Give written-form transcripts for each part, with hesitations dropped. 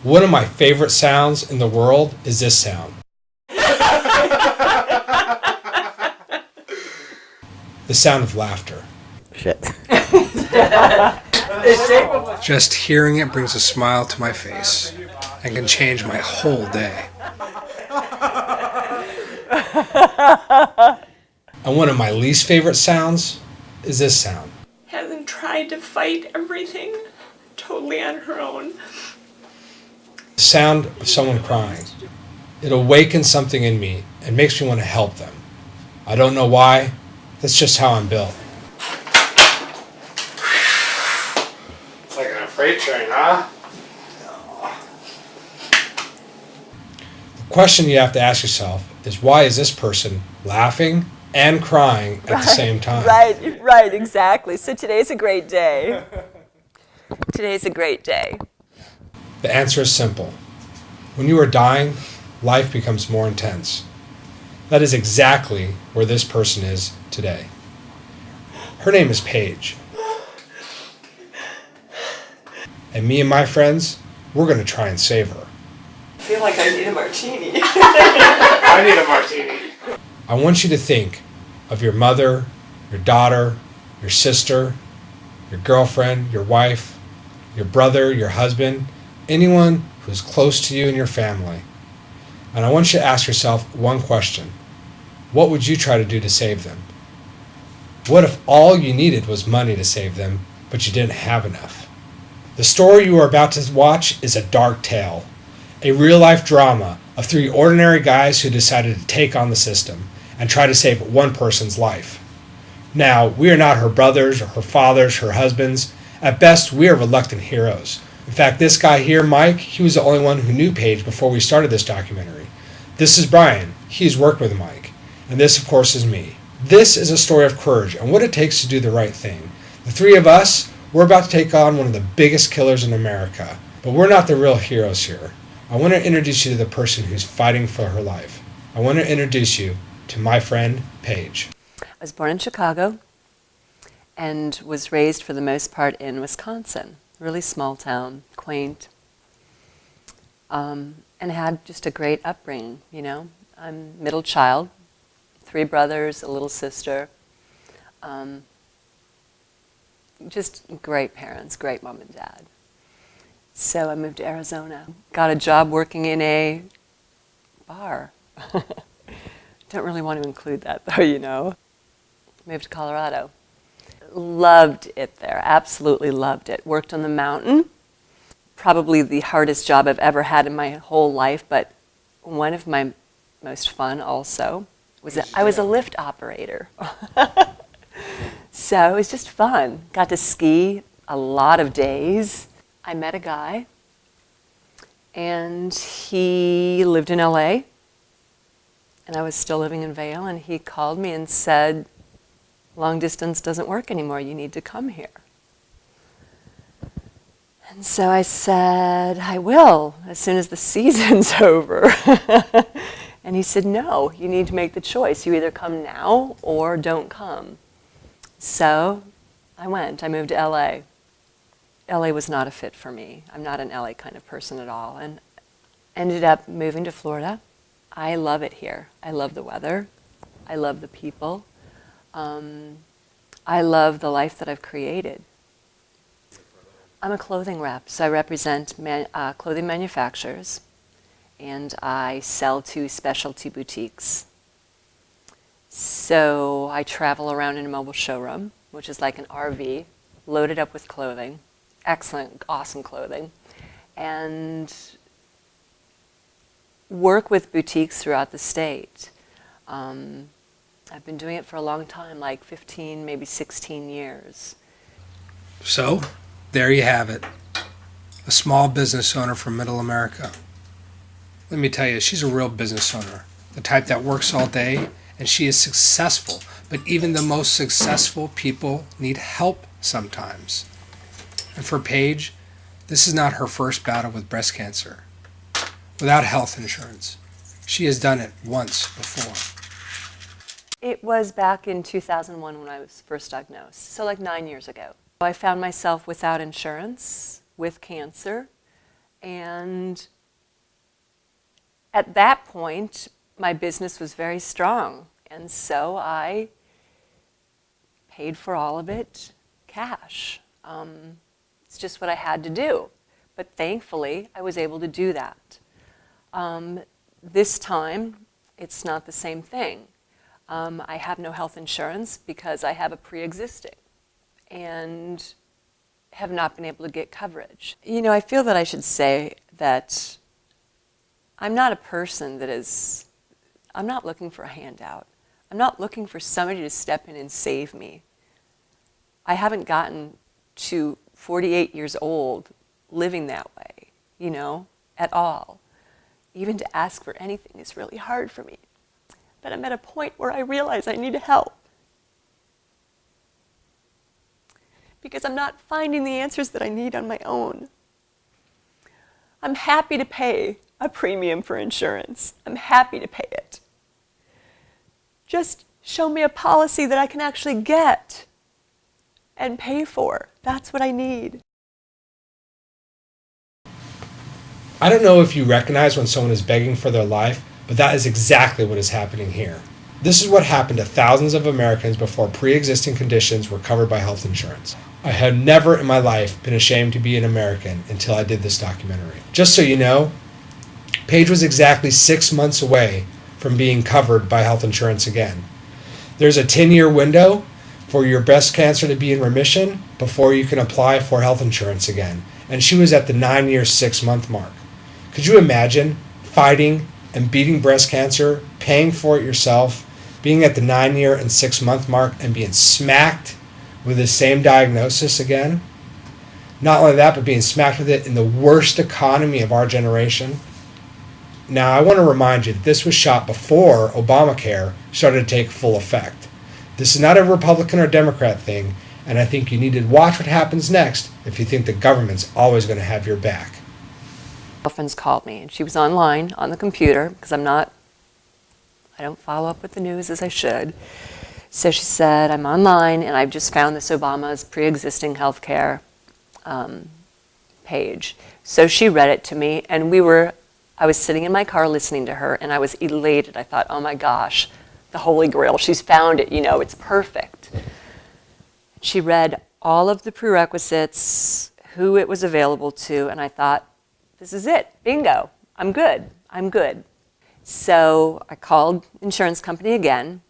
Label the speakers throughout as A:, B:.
A: One of my favorite sounds in the world is this sound. The sound of laughter.
B: Shit.
A: Just hearing it brings a smile to my face and can change my whole day. And one of my least favorite sounds is this sound.
C: Hasn't tried to fight everything totally on her own.
A: The sound of someone crying. It awakens something in me and makes me want to help them. I don't know why. That's just how I'm built. It's like a freight train, huh? The question you have to ask yourself is, why is this person laughing and crying at the same time?
D: Right, exactly. So today's a great day. Today's a great day.
A: The answer is simple. When you are dying, life becomes more intense. That is exactly where this person is today. Her name is Paige. And me and my friends, we're going to try and save her.
C: I feel like I need a martini.
A: I need a martini. I want you to think of your mother, your daughter, your sister, your girlfriend, your wife, your brother, your husband, anyone who's close to you and your family. And I want you to ask yourself one question. What would you try to do to save them? What if all you needed was money to save them, but you didn't have enough? The story you are about to watch is a dark tale, a real-life drama of three ordinary guys who decided to take on the system and try to save one person's life. Now, we are not her brothers or her fathers, her husbands. At best, we are reluctant heroes. In fact, this guy here, Mike, he was the only one who knew Paige before we started this documentary. This is Brian. He's worked with Mike. And this, of course, is me. This is a story of courage and what it takes to do the right thing. The three of us, we're about to take on one of the biggest killers in America. But we're not the real heroes here. I want to introduce you to the person who's fighting for her life. I want to introduce you to my friend, Paige.
D: I was born in Chicago and was raised for the most part in Wisconsin. Really small town, quaint, and had just a great upbringing, you know. I'm middle child, 3 brothers, a little sister. Just great parents, great mom and dad. So I moved to Arizona, got a job working in a bar. Don't really want to include that though, you know. Moved to Colorado. Loved it there, absolutely loved it. Worked on the mountain. Probably the hardest job I've ever had in my whole life, but one of my most fun also was that I was a lift operator. So it was just fun. Got to ski a lot of days. I met a guy, and he lived in LA, and I was still living in Vail, and he called me and said, long distance doesn't work anymore, you need to come here. And so I said, I will, as soon as the season's over. And he said, no, you need to make the choice. You either come now or don't come. So I went. I moved to LA. LA was not a fit for me. I'm not an LA kind of person at all. And ended up moving to Florida. I love it here. I love the weather. I love the people. I love the life that I've created. I'm a clothing rep, so I represent clothing manufacturers, and I sell to specialty boutiques. So I travel around in a mobile showroom, which is like an RV, loaded up with clothing, excellent, awesome clothing, and work with boutiques throughout the state. I've been doing it for a long time, like 15, maybe 16 years.
A: So, there you have it. A small business owner from Middle America. Let me tell you, she's a real business owner. The type that works all day, and she is successful. But even the most successful people need help sometimes. And for Paige, this is not her first battle with breast cancer. Without health insurance, she has done it once before.
D: It was back in 2001 when I was first diagnosed, so like 9 years ago. I found myself without insurance, with cancer, And at that point, my business was very strong. And so I paid for all of it cash. It's just what I had to do. But thankfully, I was able to do that. This time, it's not the same thing. I have no health insurance because I have a pre-existing and have not been able to get coverage. You know, I feel that I should say that I'm not a person that is, I'm not looking for a handout. I'm not looking for somebody to step in and save me. I haven't gotten to 48 years old living that way, you know, at all. Even to ask for anything is really hard for me. But I'm at a point where I realize I need help. Because I'm not finding the answers that I need on my own. I'm happy to pay a premium for insurance. I'm happy to pay it. Just show me a policy that I can actually get and pay for. That's what I need.
A: I don't know if you recognize when someone is begging for their life, but that is exactly what is happening here. This is what happened to thousands of Americans before pre-existing conditions were covered by health insurance. I have never in my life been ashamed to be an American until I did this documentary. Just so you know, Paige was exactly 6 months away from being covered by health insurance again. There's a 10-year window for your breast cancer to be in remission before you can apply for health insurance again. And she was at the 9-year, 6-month mark. Could you imagine fighting and beating breast cancer, paying for it yourself, being at the 9-year and 6-month mark and being smacked with the same diagnosis again? Not only that, but being smacked with it in the worst economy of our generation. Now, I want to remind you that this was shot before Obamacare started to take full effect. This is not a Republican or Democrat thing, and I think you need to watch what happens next if you think the government's always going to have your back.
D: My girlfriend's called me, and she was online on the computer because I don't follow up with the news as I should. So she said, I'm online, and I've just found this Obama's pre-existing health care page. So she read it to me, and I was sitting in my car listening to her, and I was elated. I thought, oh my gosh, the Holy Grail, she's found it, it's perfect. She read all of the prerequisites, who it was available to, and I thought, this is it, bingo, I'm good. So I called insurance company again,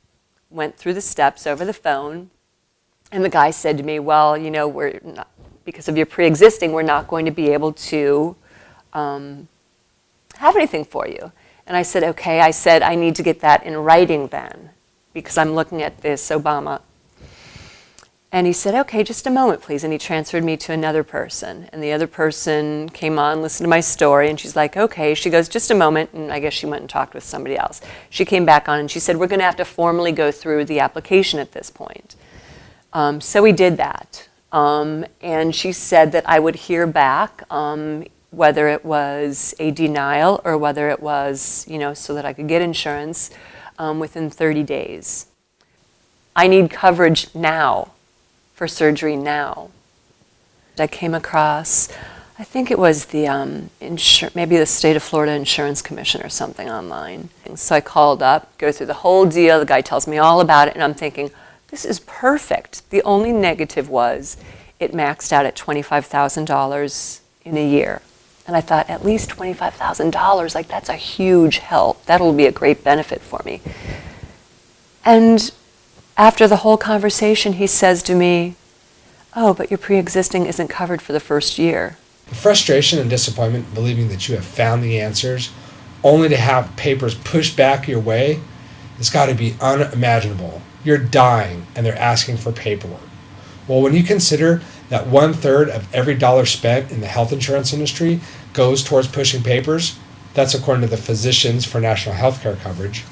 D: went through the steps over the phone, and the guy said to me, well, we're not, because of your pre-existing, we're not going to be able to have anything for you. And I said, okay, I need to get that in writing then, because I'm looking at this Obama. And he said, okay, just a moment, please. And he transferred me to another person. And the other person came on, listened to my story, and she's like, okay. She goes, just a moment. And I guess she went and talked with somebody else. She came back on, and she said, we're going to have to formally go through the application at this point. So we did that. And she said that I would hear back whether it was a denial or whether it was, so that I could get insurance within 30 days. I need coverage now. For surgery now. I came across, I think it was the maybe the state of Florida Insurance Commission or something online. And so I called up, go through the whole deal. The guy tells me all about it, and I'm thinking, this is perfect. The only negative was it maxed out at $25,000 in a year. And I thought, at least $25,000, like that's a huge help. That'll be a great benefit for me. And after the whole conversation, he says to me, oh, but your pre-existing isn't covered for the first year.
A: The frustration and disappointment believing that you have found the answers only to have papers pushed back your way has got to be unimaginable. You're dying and they're asking for paperwork. Well, when you consider that 1/3 of every dollar spent in the health insurance industry goes towards pushing papers, that's according to the Physicians for National Healthcare Coverage,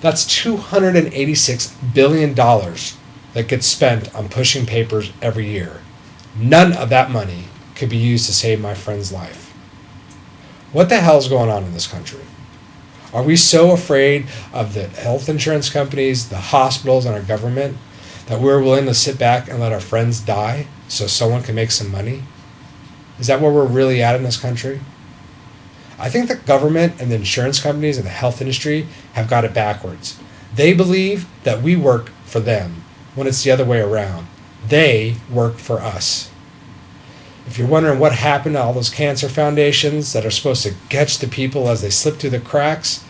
A: that's $286 billion that gets spent on pushing papers every year. None of that money could be used to save my friend's life. What the hell is going on in this country? Are we so afraid of the health insurance companies, the hospitals, and our government that we're willing to sit back and let our friends die so someone can make some money? Is that where we're really at in this country? I think the government and the insurance companies and the health industry have got it backwards. They believe that we work for them when it's the other way around. They work for us. If you're wondering what happened to all those cancer foundations that are supposed to catch the people as they slip through the cracks,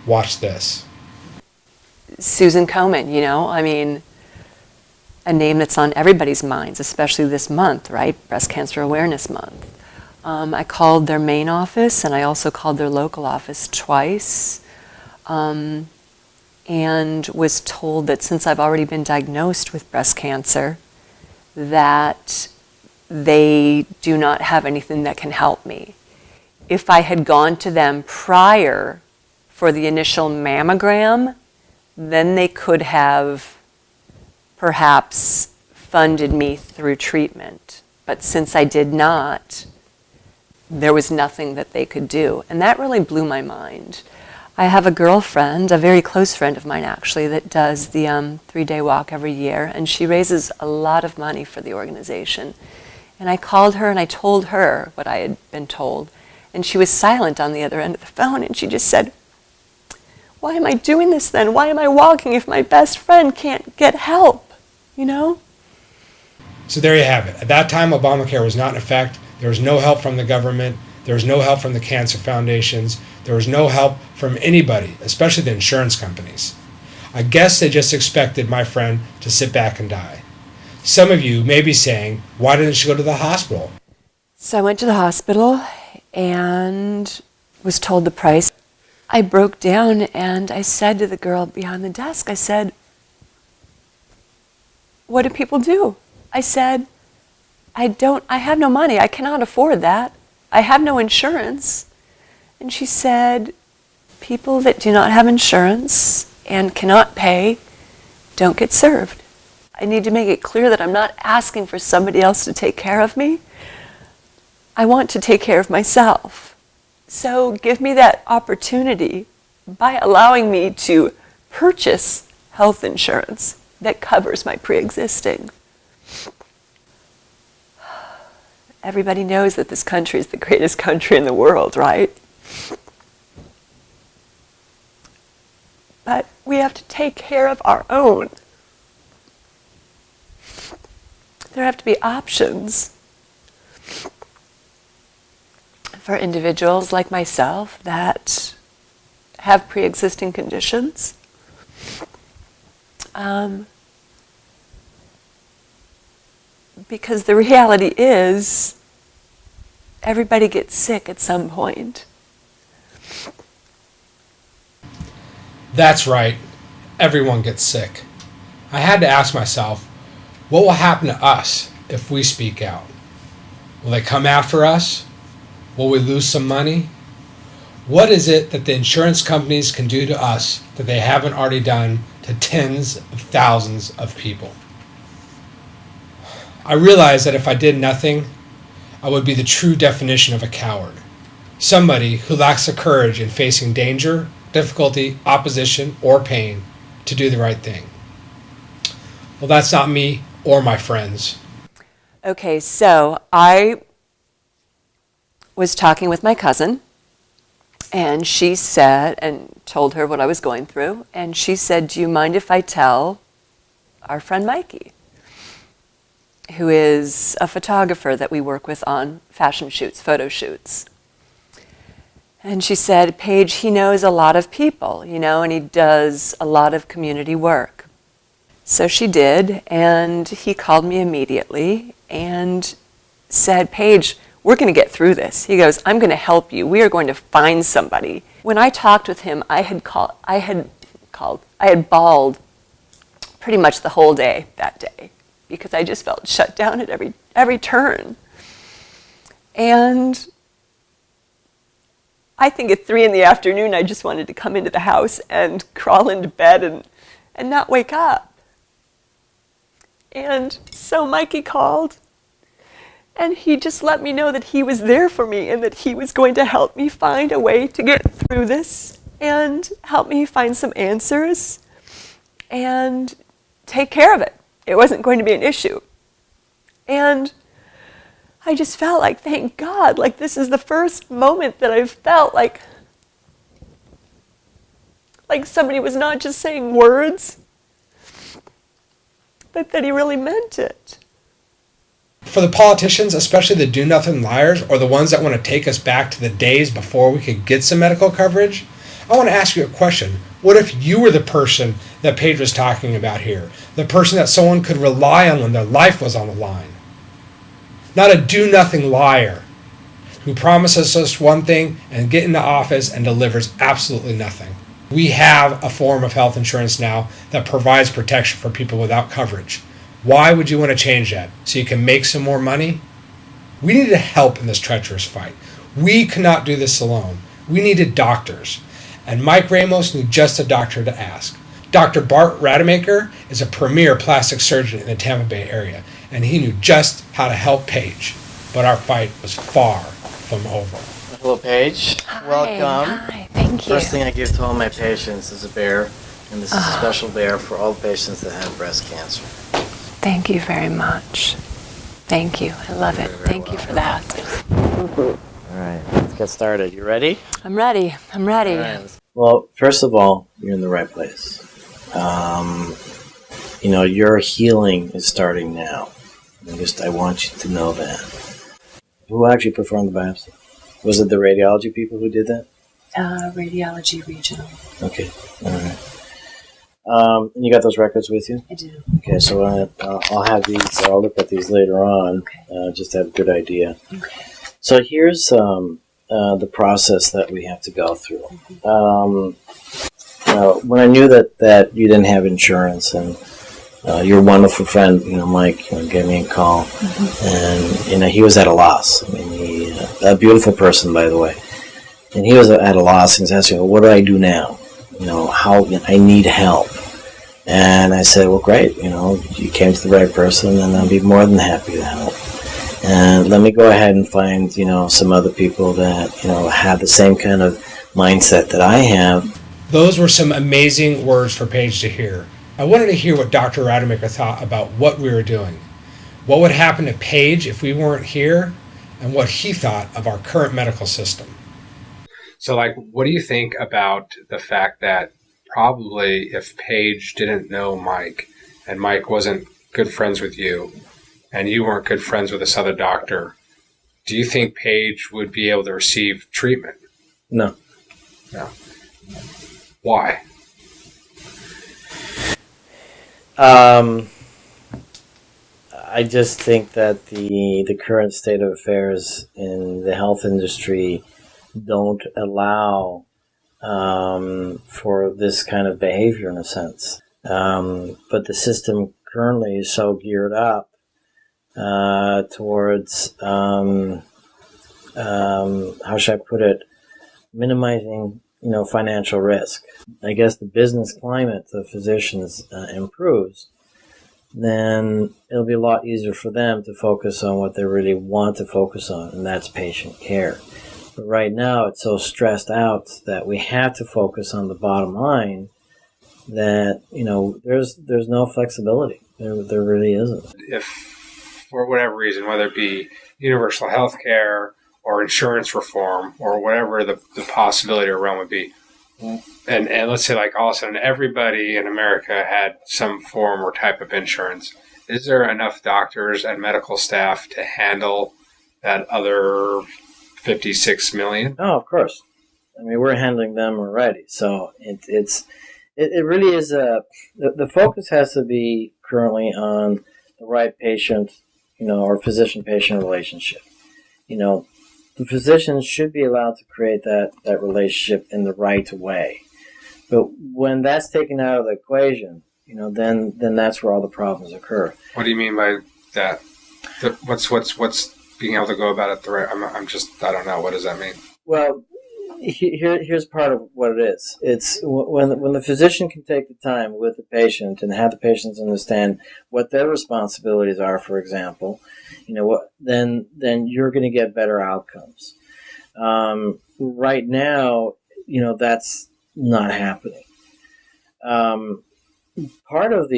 A: watch this.
D: Susan Komen, a name that's on everybody's minds, especially this month, right? Breast Cancer Awareness Month. I called their main office and I also called their local office twice, and was told that since I've already been diagnosed with breast cancer, that they do not have anything that can help me. If I had gone to them prior for the initial mammogram, then they could have perhaps funded me through treatment. But since I did not, there was nothing that they could do. And that really blew my mind. I have a girlfriend, a very close friend of mine actually, that does the 3-day walk every year, and she raises a lot of money for the organization. And I called her and I told her what I had been told, and she was silent on the other end of the phone, and she just said, "Why am I doing this then? Why am I walking if my best friend can't get help?"
A: So there you have it. At that time, Obamacare was not in effect. There was no help from the government. There was no help from the cancer foundations. There was no help from anybody, especially the insurance companies. I guess they just expected my friend to sit back and die. Some of you may be saying, why didn't she go to the hospital?
D: So I went to the hospital and was told the price. I broke down and I said to the girl behind the desk, I said, "What do people do?" I said, I have no money. I cannot afford that. I have no insurance. And she said, "People that do not have insurance and cannot pay don't get served. I need to make it clear that I'm not asking for somebody else to take care of me. I want to take care of myself. So give me that opportunity by allowing me to purchase health insurance that covers my pre-existing." Everybody knows that this country is the greatest country in the world, right? But we have to take care of our own. There have to be options for individuals like myself that have pre-existing conditions. Because the reality is, everybody gets sick at some point.
A: That's right. Everyone gets sick. I had to ask myself, what will happen to us if we speak out? Will they come after us? Will we lose some money? What is it that the insurance companies can do to us that they haven't already done to tens of thousands of people? I realized that if I did nothing, I would be the true definition of a coward. Somebody who lacks the courage in facing danger, difficulty, opposition, or pain to do the right thing. Well, that's not me or my friends.
D: Okay, so I was talking with my cousin, and she said, and told her what I was going through, and she said, "Do you mind if I tell our friend Mikey, who is a photographer that we work with on fashion shoots, photo shoots?" And she said, "Paige, he knows a lot of people, and he does a lot of community work." So she did, and he called me immediately and said, "Paige, we're going to get through this." He goes, "I'm going to help you. We are going to find somebody." When I talked with him, I had bawled pretty much the whole day that day, because I just felt shut down at every turn. And I think at 3 p.m, I just wanted to come into the house and crawl into bed and not wake up. And so Mikey called, and he just let me know that he was there for me and that he was going to help me find a way to get through this and help me find some answers and take care of it. It wasn't going to be an issue. And I just felt like, thank God, like this is the first moment that I've felt like somebody was not just saying words, but that he really meant it.
A: For the politicians, especially the do-nothing liars, or the ones that want to take us back to the days before we could get some medical coverage, I want to ask you a question. What if you were the person that Paige was talking about here? The person that someone could rely on when their life was on the line? Not a do-nothing liar who promises us one thing and gets into office and delivers absolutely nothing. We have a form of health insurance now that provides protection for people without coverage. Why would you want to change that? So you can make some more money? We needed help in this treacherous fight. We could not do this alone. We needed doctors. And Mike Ramos knew just a doctor to ask. Dr. Bart Rademacher is a premier plastic surgeon in the Tampa Bay area, and he knew just how to help Paige. But our fight was far from over.
B: Hello, Paige.
D: Hi,
B: Welcome.
D: Hi, thank you.
B: First thing I give to all my patients is a bear, and this is a special bear for all patients that have breast cancer.
D: Thank you very much. Thank you. I love it. Thank you for that.
B: All right, let's get started. You ready?
D: I'm ready. I'm ready.
B: All right. Well, first of all, you're in the right place. Your healing is starting now. I want you to know that. Who actually performed the biopsy? Was it the radiology people who did that?
D: Radiology regional.
B: Okay, all right. And you got those records with you?
D: I do.
B: Okay, so I'll have these. I'll look at these later on, just to have a good idea.
D: Okay.
B: So here's the process that we have to go through. When I knew that you didn't have insurance, and your wonderful friend, Mike, gave me a call, and he was at a loss. I mean, a beautiful person, by the way, and he was at a loss. And he's asking, well, "What do I do now? How I need help." And I said, "Well, great. You came to the right person, and I'll be more than happy to help. And let me go ahead and find, some other people that, have the same kind of mindset that I have."
A: Those were some amazing words for Paige to hear. I wanted to hear what Dr. Rademacher thought about what we were doing. What would happen to Paige if we weren't here, and what he thought of our current medical system. So, what do you think about the fact that probably if Paige didn't know Mike, and Mike wasn't good friends with you, and you weren't good friends with this other doctor, do you think Paige would be able to receive treatment?
B: No.
A: No. Why?
B: I just think that the current state of affairs in the health industry don't allow for this kind of behavior, in a sense. But the system currently is so geared up towards, how should I put it, minimizing, financial risk. I guess the business climate of physicians improves, then it'll be a lot easier for them to focus on what they really want to focus on, and that's patient care. But right now, it's so stressed out that we have to focus on the bottom line that, there's no flexibility. There really isn't.
A: If, for whatever reason, whether it be universal health care or insurance reform or whatever the possibility or realm would be, and let's say all of a sudden everybody in America had some form or type of insurance, is there enough doctors and medical staff to handle that other 56 million?
B: Oh, of course. I mean, we're handling them already. So it really is the focus has to be currently on the right patient, or physician-patient relationship. The physicians should be allowed to create that relationship in the right way. But when that's taken out of the equation, then that's where all the problems occur.
A: What do you mean by that? What's being able to go about it the right? I don't know. What does that mean?
B: Well, here's part of what it is. It's when the physician can take the time with the patient and have the patients understand what their responsibilities are, for example, then you're going to get better outcomes. Right now, that's not happening. Part of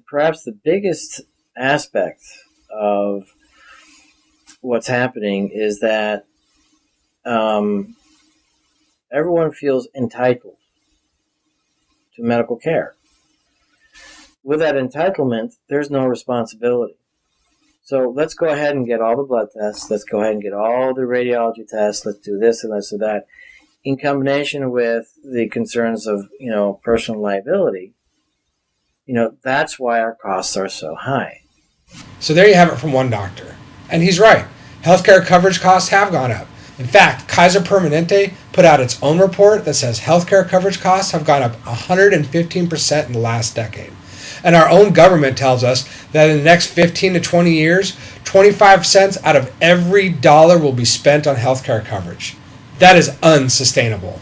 B: perhaps the biggest aspect of what's happening is that everyone feels entitled to medical care. With that entitlement, there's no responsibility. So let's go ahead and get all the blood tests. Let's go ahead and get all the radiology tests. Let's do this and let's do that. In combination with the concerns of, personal liability, that's why our costs are so high.
A: So there you have it from one doctor. And he's right. Healthcare coverage costs have gone up. In fact, Kaiser Permanente put out its own report that says healthcare coverage costs have gone up 115% in the last decade. And our own government tells us that in the next 15 to 20 years, 25 cents out of every dollar will be spent on healthcare coverage. That is unsustainable.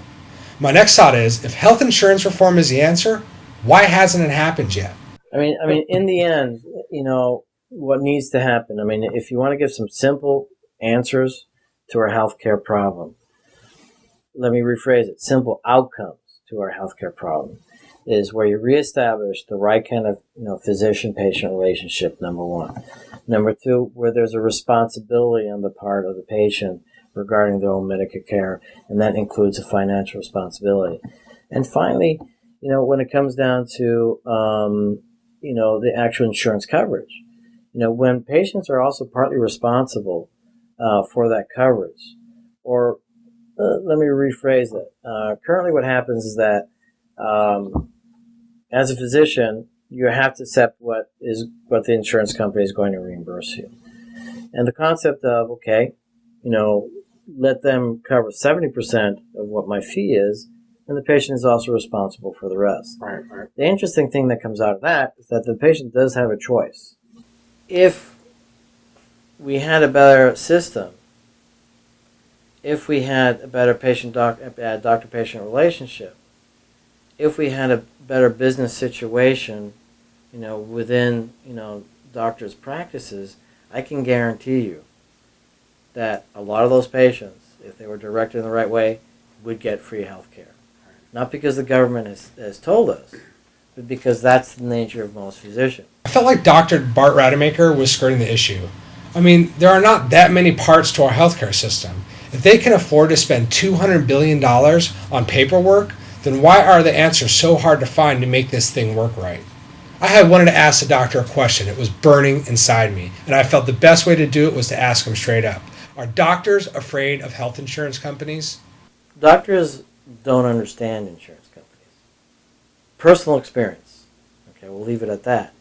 A: My next thought is, if health insurance reform is the answer, why hasn't it happened yet?
B: I mean, in the end, what needs to happen, if you want to give some simple answers to our healthcare problem, let me rephrase it, simple outcomes to our healthcare problem, is where you reestablish the right kind of physician-patient relationship, number one. Number two, where there's a responsibility on the part of the patient regarding their own medical care, and that includes a financial responsibility. And finally, when it comes down to the actual insurance coverage, when patients are also partly responsible for that coverage, or let me rephrase it. Currently, what happens is that as a physician, you have to accept what the insurance company is going to reimburse you. And the concept of, let them cover 70% of what my fee is, and the patient is also responsible for the rest.
A: Right.
B: The interesting thing that comes out of that is that the patient does have a choice. If we had a better system, if we had a better doctor-patient relationship, if we had a better business situation, within, doctors' practices, I can guarantee you that a lot of those patients, if they were directed in the right way, would get free health care. Not because the government has told us, but because that's the nature of most physicians.
A: I felt like Dr. Bart Rademacher was skirting the issue. There are not that many parts to our healthcare system. If they can afford to spend $200 billion on paperwork, then why are the answers so hard to find to make this thing work right? I had wanted to ask the doctor a question. It was burning inside me, and I felt the best way to do it was to ask him straight up. Are doctors afraid of health insurance companies?
B: Doctors don't understand insurance companies. Personal experience, we'll leave it at that,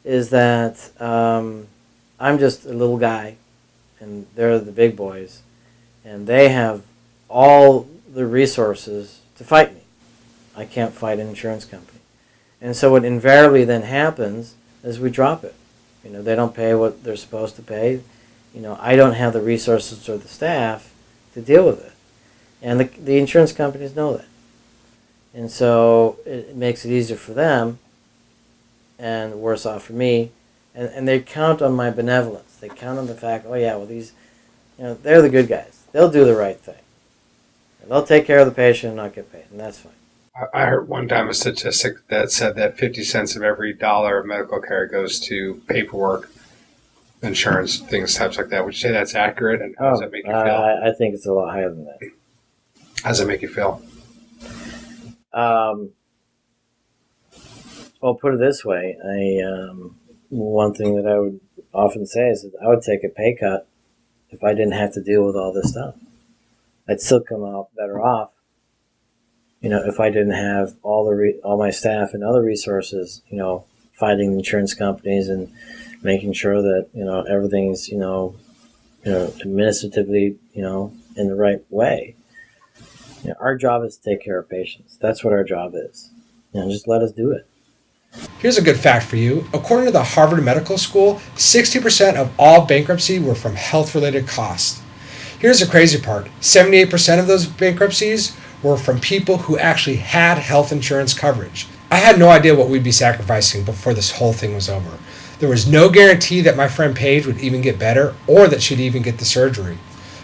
B: is that I'm just a little guy, and they're the big boys, and they have all the resources to fight me. I can't fight an insurance company. And so what invariably then happens is we drop it. They don't pay what they're supposed to pay. I don't have the resources or the staff to deal with it. And the insurance companies know that. And so it makes it easier for them and worse off for me. And they count on my benevolence. They count on the fact, these, they're the good guys. They'll do the right thing. They'll take care of the patient and not get paid, and that's fine.
A: I heard one time a statistic that said that 50 cents of every dollar of medical care goes to paperwork, insurance, things, types like that. Would you say that's accurate, and how does that make you feel?
B: I think it's a lot higher than that.
A: How does it make you feel?
B: Well, put it this way. One thing that I would often say is that I would take a pay cut if I didn't have to deal with all this stuff. I'd still come out better off, if I didn't have all my staff and other resources, fighting insurance companies and making sure that, everything's, administratively, in the right way. Our job is to take care of patients. That's what our job is. Just let us do it.
A: Here's a good fact for you. According to the Harvard Medical School, 60% of all bankruptcy were from health-related costs. Here's the crazy part. 78% of those bankruptcies were from people who actually had health insurance coverage. I had no idea what we'd be sacrificing before this whole thing was over. There was no guarantee that my friend Paige would even get better or that she'd even get the surgery.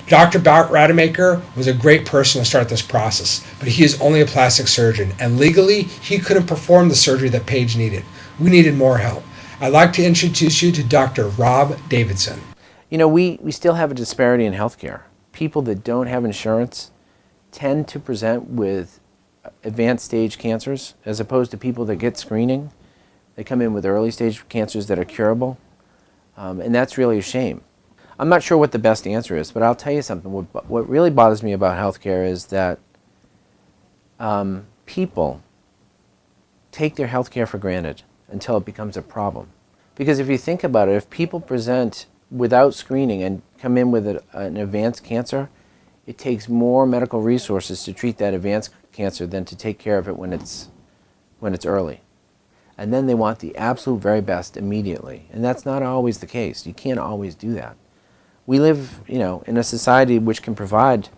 A: Dr. Bart Rademacher was a great person to start this process, but he is only a plastic surgeon, and legally, he couldn't perform the surgery that Paige needed. We needed more help. I'd like to introduce you to Dr. Rob Davidson.
E: You know, we still have a disparity in healthcare. People that don't have insurance tend to present with advanced stage cancers as opposed to people that get screening. They come in with early stage cancers that are curable, and that's really a shame. I'm not sure what the best answer is, but I'll tell you something. What really bothers me about healthcare is that people take their healthcare for granted until it becomes a problem. Because if you think about it, if people present without screening and come in with an advanced cancer, it takes more medical resources to treat that advanced cancer than to take care of it when it's early. And then they want the absolute very best immediately. And that's not always the case. You can't always do that. We live, in a society which can provide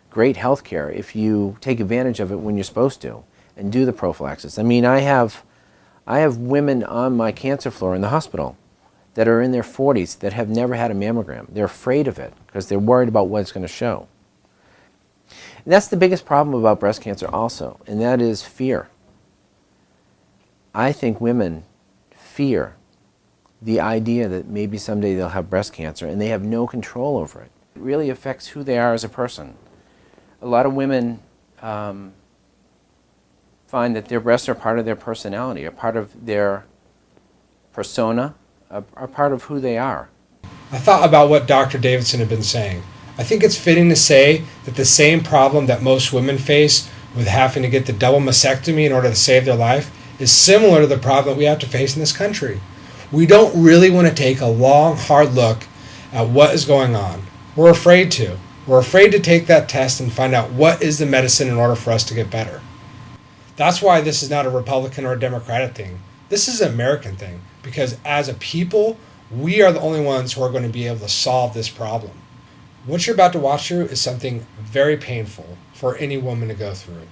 E: great health care if you take advantage of it when you're supposed to and do the prophylaxis. I mean, I have women on my cancer floor in the hospital that are in their 40s that have never had a mammogram. They're afraid of it because they're worried about what it's going to show. And that's the biggest problem about breast cancer also, and that is fear. I think women fear the idea that maybe someday they'll have breast cancer and they have no control over it. It really affects who they are as a person. A lot of women find that their breasts are part of their personality, a part of their persona, are part of who they are.
A: I thought about what Dr. Davidson had been saying. I think it's fitting to say that the same problem that most women face with having to get the double mastectomy in order to save their life is similar to the problem we have to face in this country. We don't really want to take a long, hard look at what is going on. We're afraid to. We're afraid to take that test and find out what is the medicine in order for us to get better. That's why this is not a Republican or a Democratic thing. This is an American thing, because as a people, we are the only ones who are going to be able to solve this problem. What you're about to watch through is something very painful for any woman to go through.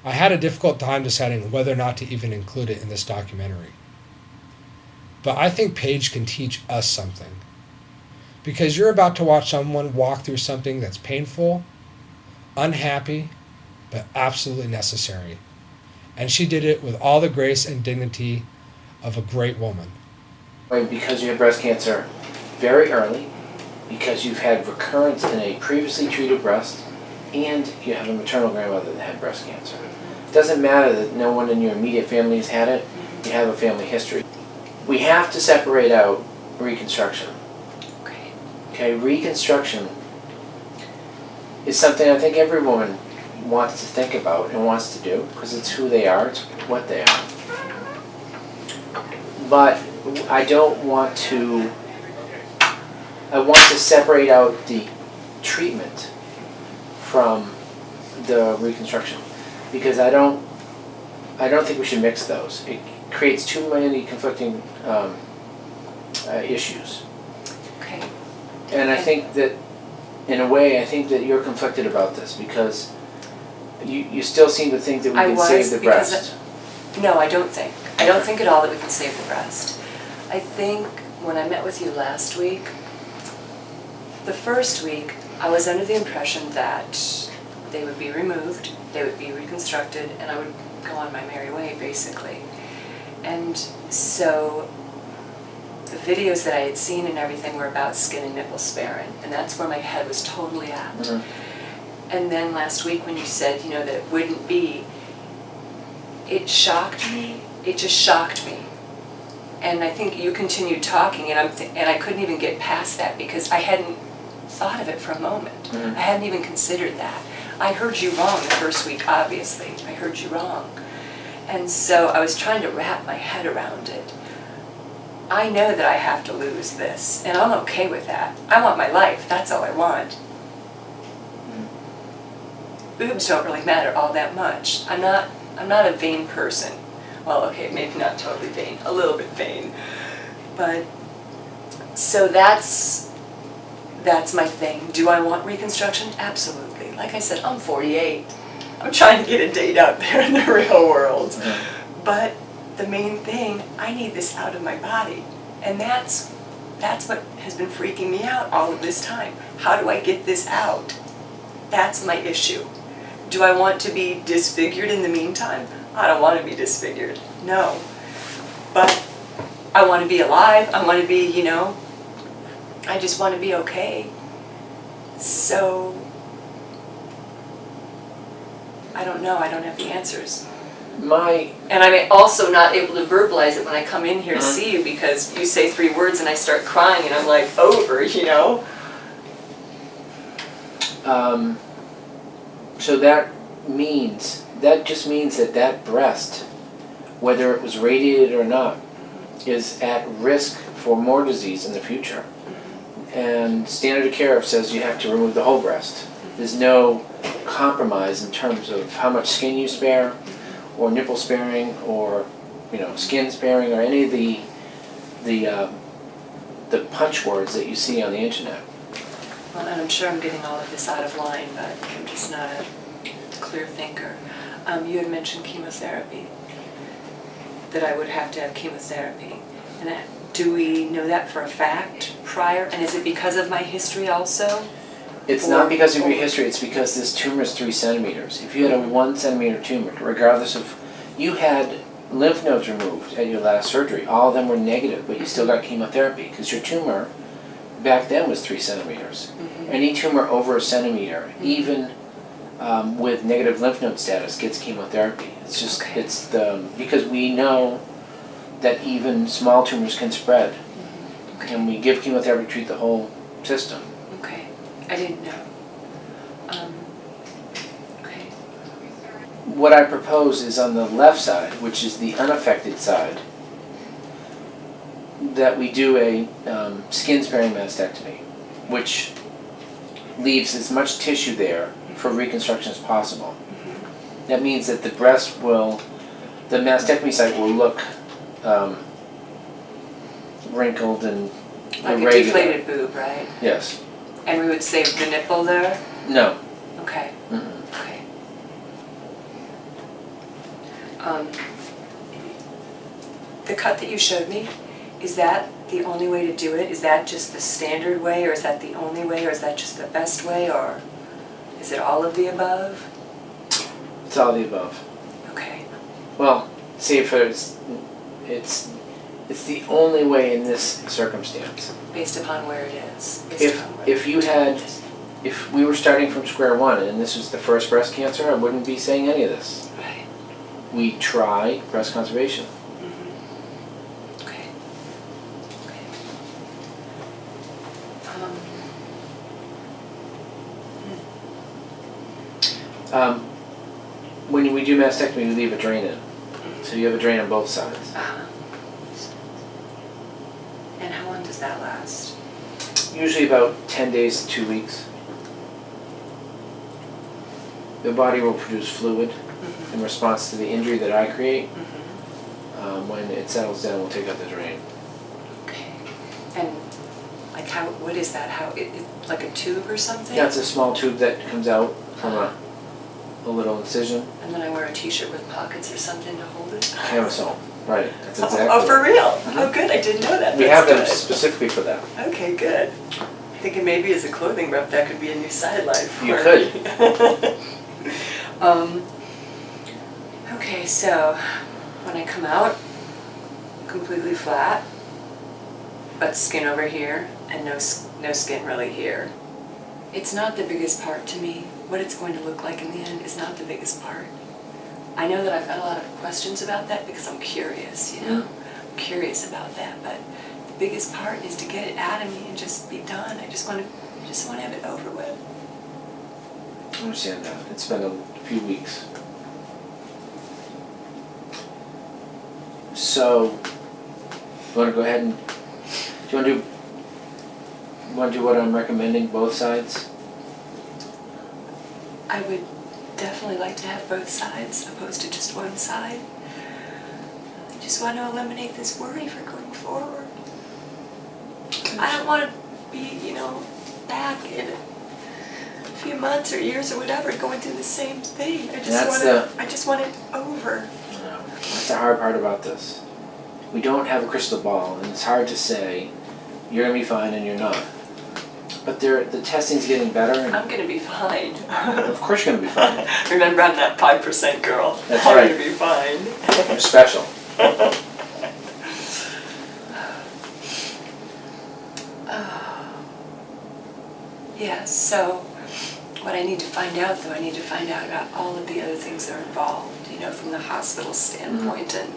A: I had a difficult time deciding whether or not to even include it in this documentary. But I think Paige can teach us something. Because you're about to watch someone walk through something that's painful, unhappy, but absolutely necessary. And she did it with all the grace and dignity of a great woman.
E: Because you have breast cancer very early, because you've had recurrence in a previously treated breast, and you have a maternal grandmother that had breast cancer. It doesn't matter that no one in your immediate family has had it, you have a family history. We have to separate out reconstruction. Okay, reconstruction is something I think every woman wants to think about and wants to do because it's who they are, it's what they are. But I want to separate out the treatment from the reconstruction because I don't think we should mix those. It creates too many conflicting issues.
D: Okay.
E: And I think that, in a way, I think that you're conflicted about this because you still seem to think that we can save the breast.
D: No, I don't think. I don't think at all that we can save the breast. I think when I met with you last week, the first week, I was under the impression that they would be removed, they would be reconstructed, and I would go on my merry way, basically. And so the videos that I had seen and everything were about skin and nipple sparing, and that's where my head was totally at. Mm-hmm. And then last week when you said, that it wouldn't be, it shocked me. It just shocked me. And I think you continued talking, and I couldn't even get past that because I hadn't thought of it for a moment. Mm-hmm. I hadn't even considered that. I heard you wrong the first week, obviously. I heard you wrong. And so I was trying to wrap my head around it. I know that I have to lose this, and I'm okay with that. I want my life. That's all I want. Boobs don't really matter all that much. I'm not a vain person. Well, okay, maybe not totally vain, a little bit vain. But, so that's my thing. Do I want reconstruction? Absolutely. Like I said, I'm 48. I'm trying to get a date out there in the real world. Mm-hmm. But the main thing, I need this out of my body. And that's what has been freaking me out all of this time. How do I get this out? That's my issue. Do I want to be disfigured in the meantime? I don't want to be disfigured, no. But I want to be alive. I want to be, you know, I just want to be okay. So, I don't know. I don't have the answers. And I'm also not able to verbalize it when I come in here to see you, because you say 3 words and I start crying and I'm like, over, you know?
E: So that just means that breast, whether it was radiated or not, is at risk for more disease in the future. And standard of care says you have to remove the whole breast. There's no compromise in terms of how much skin you spare, or nipple sparing, or skin sparing, or any of the punch words that you see on the internet.
D: Well, and I'm sure I'm getting all of this out of line, but I'm just not a clear thinker. You had mentioned chemotherapy, that I would have to have chemotherapy. And do we know that for a fact prior? And is it because of my history also?
E: It's not because of your history, it's because this tumor is 3 centimeters. If you had a 1 centimeter tumor, regardless of, you had lymph nodes removed at your last surgery, all of them were negative, but you still got chemotherapy, because your tumor back then was 3 centimeters. Any tumor over 1 centimeter, even with negative lymph node status, gets chemotherapy. It's just, because we know that even small tumors can spread. And we give chemotherapy to treat the whole system.
D: Okay, I didn't know. Okay.
E: What I propose is on the left side, which is the unaffected side, that we do a skin-sparing mastectomy, which leaves as much tissue there for reconstruction as possible. That means that the mastectomy site will look wrinkled and
D: like
E: irregular.
D: a deflated boob, right?
E: Yes.
D: And we would save the nipple there?
E: No.
D: Okay. Okay. The cut that you showed me, is that the only way to do it? Is that just the standard way, or is that the only way, or is that just the best way, or is it all of the above?
E: It's all the above.
D: Okay.
E: Well, see, if it's the only way in this circumstance.
D: Based upon where it is.
E: If we were starting from square one and this was the first breast cancer, I wouldn't be saying any of this.
D: Right.
E: We try breast conservation.
D: Okay. Okay.
E: When we do mastectomy, we leave a drain in. So you have a drain on both sides.
D: And how long does that last?
E: Usually about 10 days to 2 weeks. The body will produce fluid in response to the injury that I create. When it settles down, we'll take out the drain.
D: Okay. And like what is that? Like a tube or something?
E: Yeah, it's a small tube that comes out from a little incision.
D: And then I wear a t-shirt with pockets or something to hold it?
E: Camisole. Right, that's exactly.
D: Oh, for real? Oh, good. I didn't know that.
E: We have them specifically for that.
D: Okay, good. Thinking maybe as a clothing rep that could be a new sideline for
E: You
D: me.
E: could.
D: Okay, so when I come out, completely flat, but skin over here and no skin really here. It's not the biggest part to me. What it's going to look like in the end is not the biggest part. I know that I've got a lot of questions about that because I'm curious, I'm curious about that, but the biggest part is to get it out of me and just be done. I just want to have it over with.
E: I understand that. It's been a few weeks. So, you want to go ahead and do you want to do what I'm recommending, both sides?
D: I would definitely like to have both sides opposed to just one side. I just want to eliminate this worry for going forward. I don't want to be, back in a few months or years or whatever going through the same thing. I just want it over.
E: That's the hard part about this. We don't have a crystal ball, and it's hard to say you're going to be fine and you're not. But the testing's getting better. And
D: I'm going to be fine.
E: Of course you're going to be fine.
D: Remember, I'm that 5% girl.
E: That's
D: I'm
E: right.
D: going to be fine.
E: You're special.
D: Yeah, so what I need to find out, though, I need to find out about all of the other things that are involved, you know, from the hospital standpoint, and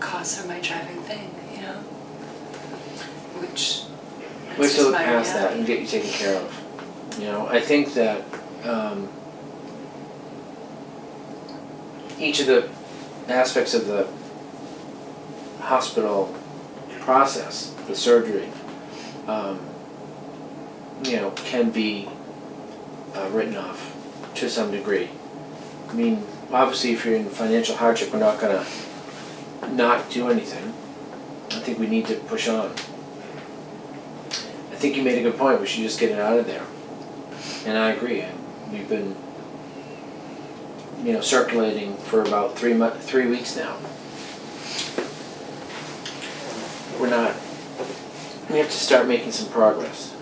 D: costs are my driving thing, you know, which
E: We have to look
D: my
E: past that
D: reality.
E: and get you taken care of. You know, I think that each of the aspects of the hospital process, the surgery, you know, can be written off to some degree. I mean, obviously, if you're in financial hardship, we're not going to not do anything. I think we need to push on. I think you made a good point. We should just get it out of there. And I agree. We've been, you know, circulating for about 3 weeks now. We're not. We have to start making some progress.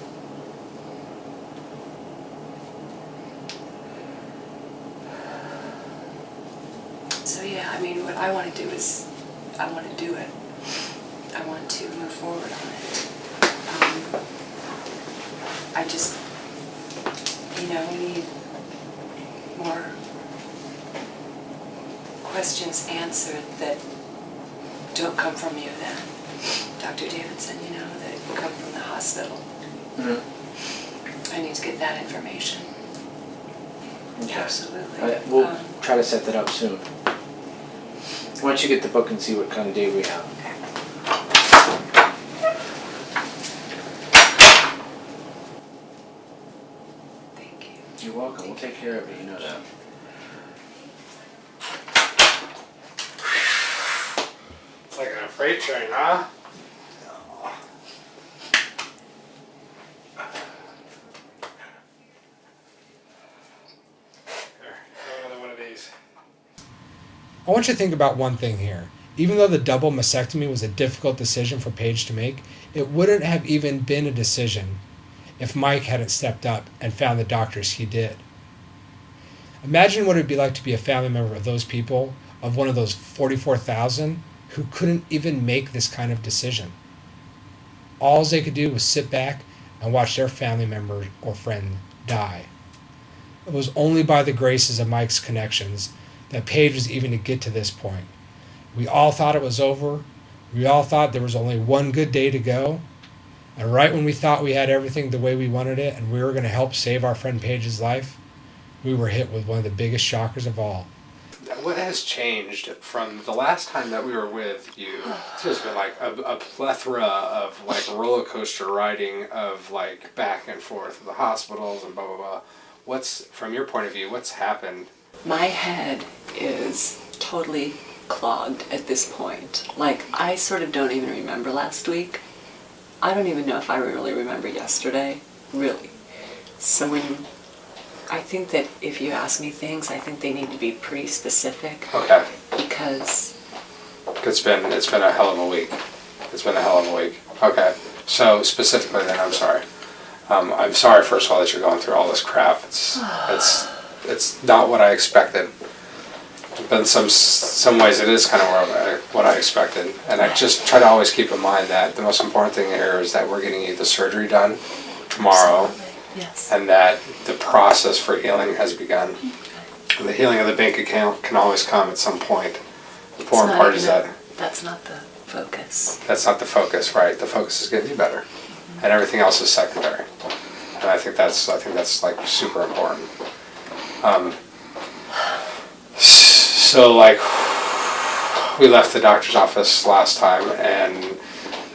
D: So yeah, I mean, what I want to do is, I want to do it. I want to move forward on it. I just, you know, need more questions answered that don't come from you then. Dr. Davidson, you know, that come from the hospital.
E: Mm-hmm.
D: I need to get that information.
E: Okay.
D: Absolutely.
E: We'll try to set that up soon. Why don't you get the book and see what kind of day we have?
D: Thank you.
E: You're welcome. We'll take care of it. You know that.
A: It's like a freight train, huh? Here, have another one of these. I want you to think about one thing here. Even though the double mastectomy was a difficult decision for Paige to make, it wouldn't have even been a decision if Mike hadn't stepped up and found the doctors he did. Imagine what it would be like to be a family member of those people, of one of those 44,000 who couldn't even make this kind of decision. All they could do was sit back and watch their family member or friend die. It was only by the graces of Mike's connections that Paige was even to get to this point. We all thought it was over. We all thought there was only one good day to go. And right when we thought we had everything the way we wanted it and we were going to help save our friend Paige's life, we were hit with one of the biggest shockers of all. What has changed from the last time that we were with you? It's just been like a plethora of like roller coaster riding of like back and forth to the hospitals and blah, blah, blah. What's, from your point of view, what's happened?
D: My head is totally clogged at this point. Like, I sort of don't even remember last week. I don't even know if I really remember yesterday, really. So I think that if you ask me things, I think they need to be pretty specific.
A: Okay.
D: Because
A: It's been a hell of a week. It's been a hell of a week. Okay. So specifically then, I'm sorry. I'm sorry, first of all, that you're going through all this crap. It's not what I expected. But in some ways it is kind of what I expected. And I just try to always keep in mind that the most important thing here is that we're getting you the surgery done tomorrow.
D: yes.
A: And that the process for healing has begun. The healing of the bank account can always come at some point. The important part is that
D: that's not the focus.
A: that's not the focus, right? The focus is getting you better, and everything else is secondary. And I think that's like super important. So like we left the doctor's office last time, and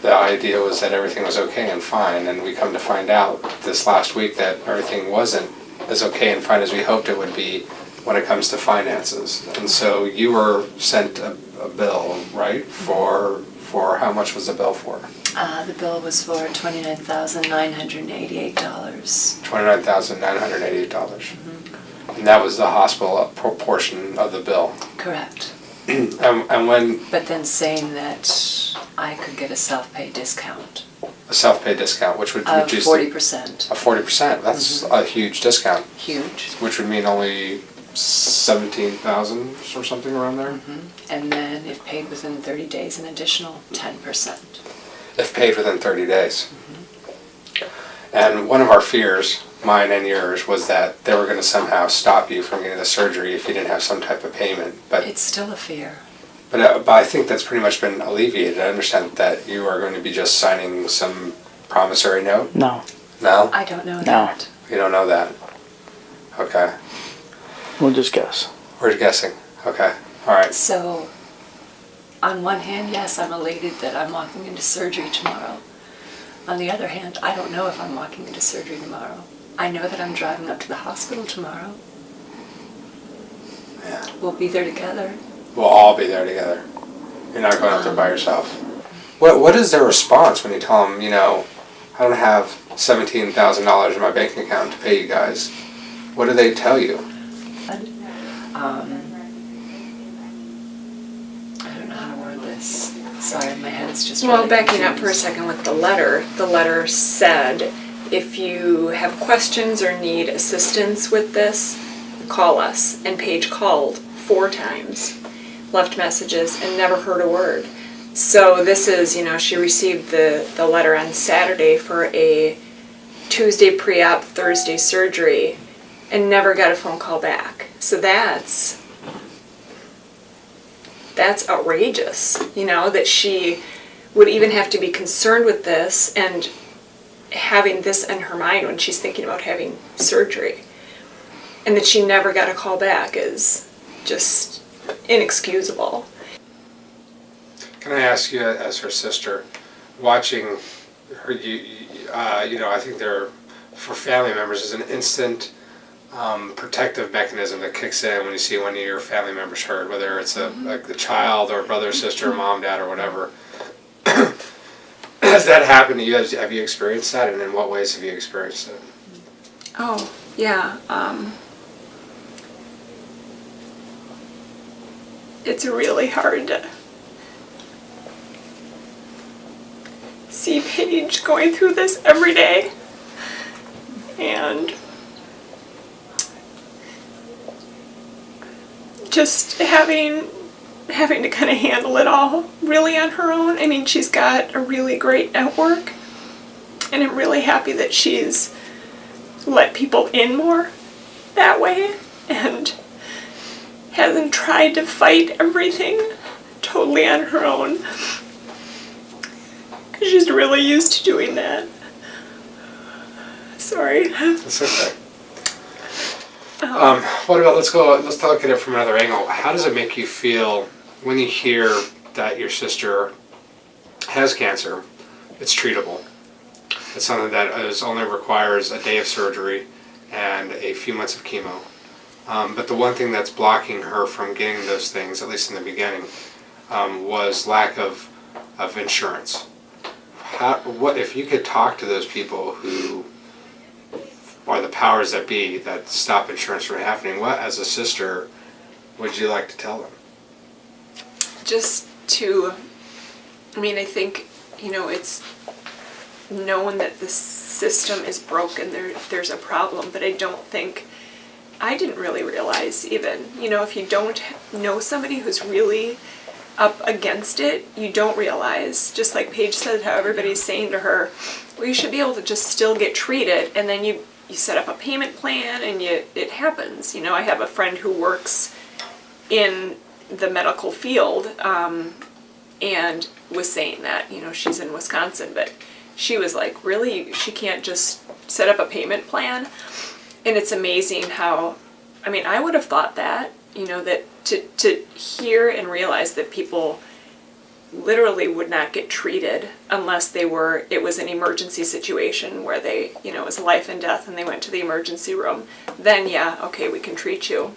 A: the idea was that everything was okay and fine, and we come to find out this last week that everything wasn't as okay and fine as we hoped it would be when it comes to finances. And so you were sent a bill, right, for how much was the bill for?
D: The bill was for $29,988.
A: $29,988. And that was the hospital portion of the bill.
D: Correct.
A: And when
D: But then saying that I could get a self-pay discount
A: a self-pay discount, which would
D: of
A: reduce
D: 40%.
A: 40%. That's a huge discount.
D: Huge.
A: Which would mean only 17,000 or something around there.
D: And then if paid within 30 days, an additional 10%.
A: if paid within 30 days. And one of our fears, mine and yours, was that they were going to somehow stop you from getting the surgery if you didn't have some type of payment. But
D: It's still a fear.
A: But I think that's pretty much been alleviated. I understand that you are going to be just signing some promissory note?
F: No.
A: No?
D: I don't know
F: No.
D: that.
A: You don't know that? Okay.
F: We'll just guess.
A: We're guessing. Okay. All right.
D: So, on one hand, yes, I'm elated that I'm walking into surgery tomorrow. On the other hand, I don't know if I'm walking into surgery tomorrow. I know that I'm driving up to the hospital tomorrow.
A: Yeah.
D: We'll be there together.
A: We'll all be there together. You're not going up there by yourself. What is their response when you tell them, I don't have $17,000 in my bank account to pay you guys? What do they tell you?
D: I don't know how to word this. Sorry, my head is just
C: Well,
D: really
C: backing up for a
D: confused.
C: second with the letter said, if you have questions or need assistance with this, call us. And Paige called 4 times, left messages, and never heard a word. So this is, she received the letter on Saturday for a Tuesday pre-op, Thursday surgery, and never got a phone call back. So that's outrageous, that she would even have to be concerned with this and having this in her mind when she's thinking about having surgery. And that she never got a call back is just inexcusable.
A: Can I ask you, as her sister, watching her, I think there, for family members, is an instant protective mechanism that kicks in when you see one of your family members hurt, whether it's like the child or brother, sister, mom, dad, or whatever. Has that happened to you? Have you experienced that, and in what ways have you experienced it?
C: Oh, yeah. It's really hard to see Paige going through this every day. And just having to kind of handle it all really on her own. I mean, she's got a really great network, and I'm really happy that she's let people in more that way and hasn't tried to fight everything totally on her own, because she's really used to doing that. Sorry.
A: That's okay. What about, let's look at it from another angle. How does it make you feel when you hear that your sister has cancer? It's treatable. It's something that only requires a day of surgery and a few months of chemo. But the one thing that's blocking her from getting those things, at least in the beginning, was lack of insurance. What if you could talk to those people who are the powers that be that stop insurance from happening? What, as a sister, would you like to tell them?
C: Just to, I think, it's known that the system is broken, there's a problem, but I didn't really realize even, if you don't know somebody who's really up against it, you don't realize, just like Paige said, how everybody's saying to her, well, you should be able to just still get treated, and then you set up a payment plan, and it happens. I have a friend who works in the medical field, and was saying that, she's in Wisconsin, but she was like, really, she can't just set up a payment plan? And it's amazing how, I would have thought that, that to hear and realize that people literally would not get treated unless it was an emergency situation where they, it was life and death and they went to the emergency room, then yeah, okay, we can treat you.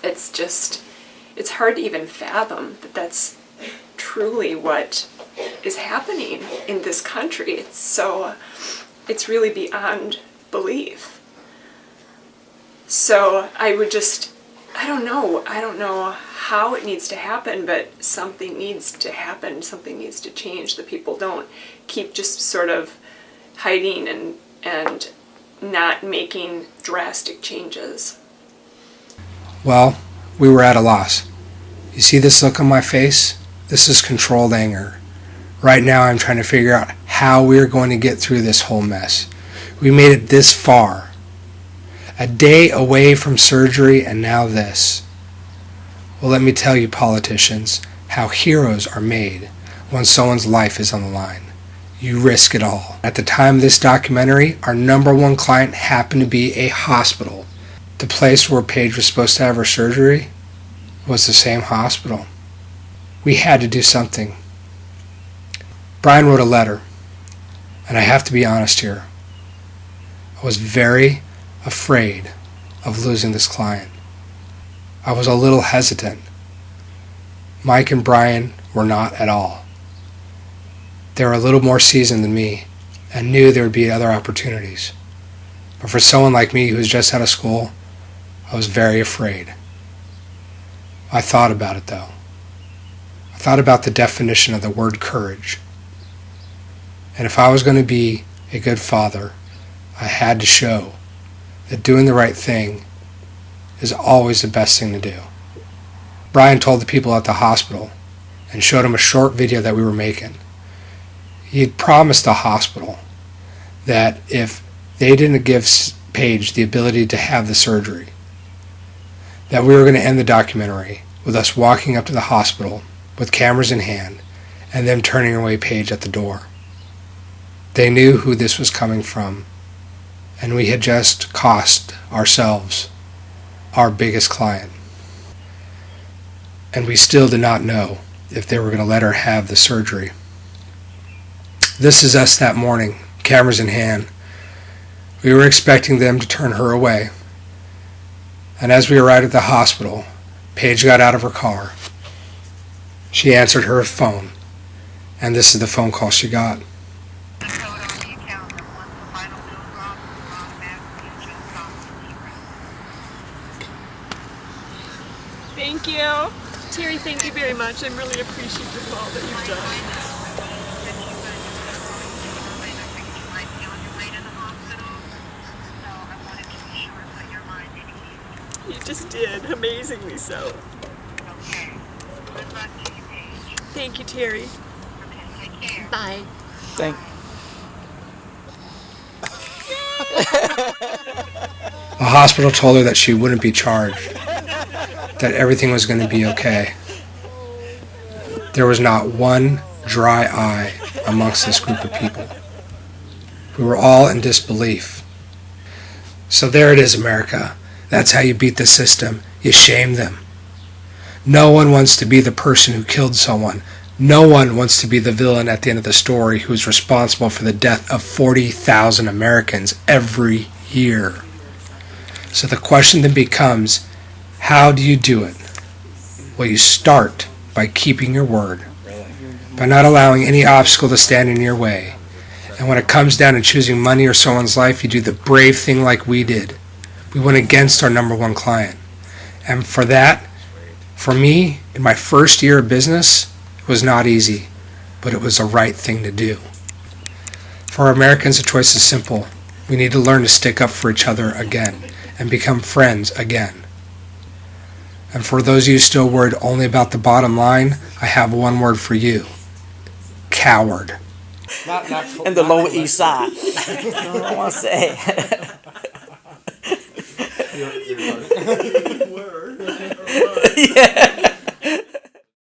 C: It's hard to even fathom that that's truly what is happening in this country. It's really beyond belief. So I don't know how it needs to happen, but something needs to happen, something needs to change. The people don't keep just sort of hiding and not making drastic changes.
A: Well, we were at a loss. You see this look on my face? This is controlled anger. Right now I'm trying to figure out how we're going to get through this whole mess. We made it this far. A day away from surgery and now this. Well, let me tell you, politicians, how heroes are made when someone's life is on the line. You risk it all. At the time of this documentary, our number one client happened to be a hospital. The place where Paige was supposed to have her surgery was the same hospital. We had to do something. Brian wrote a letter, and I have to be honest here. I was very afraid of losing this client. I was a little hesitant. Mike and Brian were not at all. They were a little more seasoned than me and knew there would be other opportunities. But for someone like me who was just out of school, I was very afraid. I thought about it though. I thought about the definition of the word courage. And if I was going to be a good father, I had to show that doing the right thing is always the best thing to do. Brian told the people at the hospital and showed them a short video that we were making. He had promised the hospital that if they didn't give Paige the ability to have the surgery, that we were going to end the documentary with us walking up to the hospital with cameras in hand and them turning away Paige at the door. They knew who this was coming from, and we had just cost ourselves our biggest client. And we still did not know if they were going to let her have the surgery. This is us that morning, cameras in hand. We were expecting them to turn her away. And as we arrived at the hospital, Paige got out of her car. She answered her phone, and this is the phone call she got.
C: Thank you. Terry, thank you very much. I'm really appreciative of all that you've done. You just did, amazingly so. Thank you, Terry. Bye.
F: Thank.
A: The hospital told her that she wouldn't be charged, that everything was going to be okay. There was not one dry eye amongst this group of people. We were all in disbelief. So there it is, America. That's how you beat the system. You shame them. No one wants to be the person who killed someone. No one wants to be the villain at the end of the story who's responsible for the death of 40,000 Americans every year. So the question then becomes, how do you do it? Well, you start by keeping your word, by not allowing any obstacle to stand in your way. And when it comes down to choosing money or someone's life, you do the brave thing like we did. We went against our number one client. And for that, for me, in my first year of business, it was not easy, but it was the right thing to do. For Americans, the choice is simple. We need to learn to stick up for each other again and become friends again. And for those of you still worried only about the bottom line, I have one word for you. Coward.
F: In the Lower East Side. I don't want to say.
C: Word.
F: Yeah.